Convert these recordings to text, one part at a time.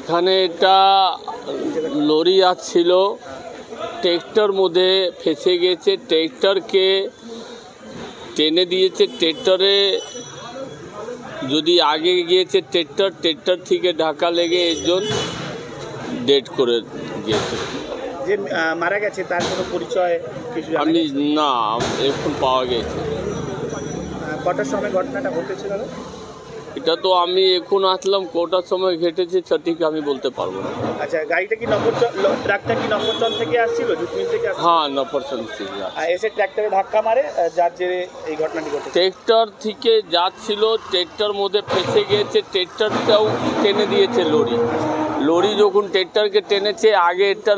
এখানে এটা লরি আসছিল, ট্রেক্টর মধ্যে ফেসে গেছে, ট্রেক্টরকে টেনে দিয়েছে। ট্রেক্টরে যদি আগে গিয়েছে ট্রেক্টর থেকে ধাক্কা লেগে একজন ডেড করে গিয়েছে। যে মারা গেছে তার কোনো পরিচয় কিছু আমি না এখন পাওয়া গেছে। কটার সময় ঘটনাটা ঘটেছিল? এটা তো আমি এখন আসলাম, কটার সময় ঘটেছে সঠিক আমি বলতে পারবো না। আচ্ছা, গাড়িটা কি ট্রাকটা কি নফরচন্দ থেকে আসছিল, জুটমিল থেকে আসছিল? হ্যাঁ, নফরচন্দ থেকে এসে ট্রাক্টরে ধাক্কা মারে, যার জেরে এই ঘটনাটি ঘটেছে। ট্রেক্টর থেকে যাচ্ছিল, ট্রেক্টর মধ্যে ফেসে গিয়েছে, ট্রেক্টরটাও টেনে দিয়েছে লরি যখন ট্রেক্টরকে টেনেছে, আগে একটা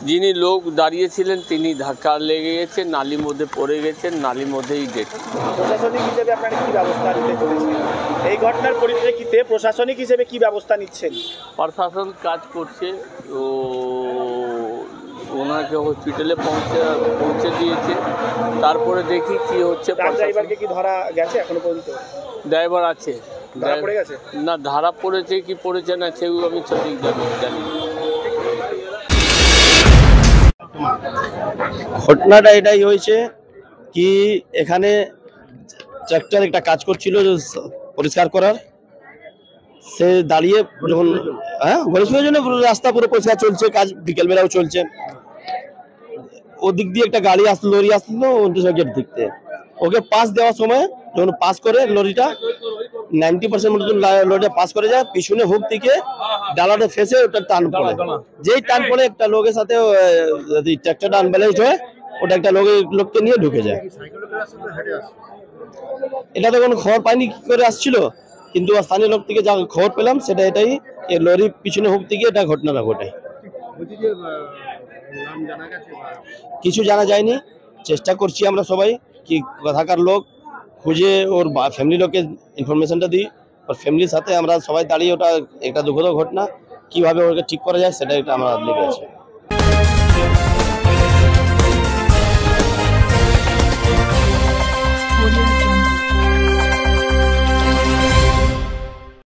যিনি লোক দাঁড়িয়েছিলেন তিনি ধাক্কা লেগে গেছে, নালির মধ্যে পড়ে গেছেন, নালির মধ্যেই ডেট। প্রশাসনিক হিসেবে আপনারা কি ব্যবস্থা নিতে চলেছেন? এই ঘটনার পরিপ্রেক্ষিতে প্রশাসনিক হিসেবে কি ব্যবস্থা নিচ্ছেন? প্রশাসন কাজ করছে, ও ওনাকে হসপিটালে পৌঁছে দিয়েছে, তারপরে দেখি কি হচ্ছে। ড্রাইভারকে কি ধরা গেছে এখনো পর্যন্ত? ড্রাইভার আছে, ধরা পড়ে গেছে না ধারা পড়েছে কি পড়েছে না সেগুলো আমি সঠিক জানি। ঘটনাটা এটাই হয়েছে কি, এখানে ট্রাক্টর একটা কাজ করছিল পরিষ্কার করার, সে দাঁড়িয়ে যখন গণেশের জন্য রাস্তা পুরো পরিষ্কার চলছে, কাজ বিকেলবেলাও চলছে, ওদিক দিয়ে একটা গাড়ি আসলো, লরি আসলো গেট দিকতে, ওকে পাস দেওয়ার সময় যখন পাস করে লরিটা 90% মতো লরিটা পাস করে যায়, পিছনে হুক থেকে ডালাটা ফেসে ওটা টান পড়ে, যেই টান পড়ে একটা লোকের সাথে ট্রাক্টরটা আনব্যালেন্সড হয়ে ওটা একটা লোককে নিয়ে ঢুকে যায়। এটা তো কোনো খবর পাইনি কি করে আসছিল, কিন্তু স্থানীয় লোক থেকে যা খবর পেলাম সেটা এটাই, লরির পিছনে হুক থেকে এটা ঘটনাটা ঘটে। কিছু জানা যায়নি, চেষ্টা করছি আমরা সবাই কি কোথাকার লোক খুঁজে ওর ফ্যামিলি লোককে ইনফরমেশনটা দিই, ওর ফ্যামিলির সাথে আমরা সবাই দাঁড়িয়ে ওটা একটা দুঃখদ ঘটনা কিভাবে ওকে ঠিক করা যায় সেটা আমরা লেগে আছি।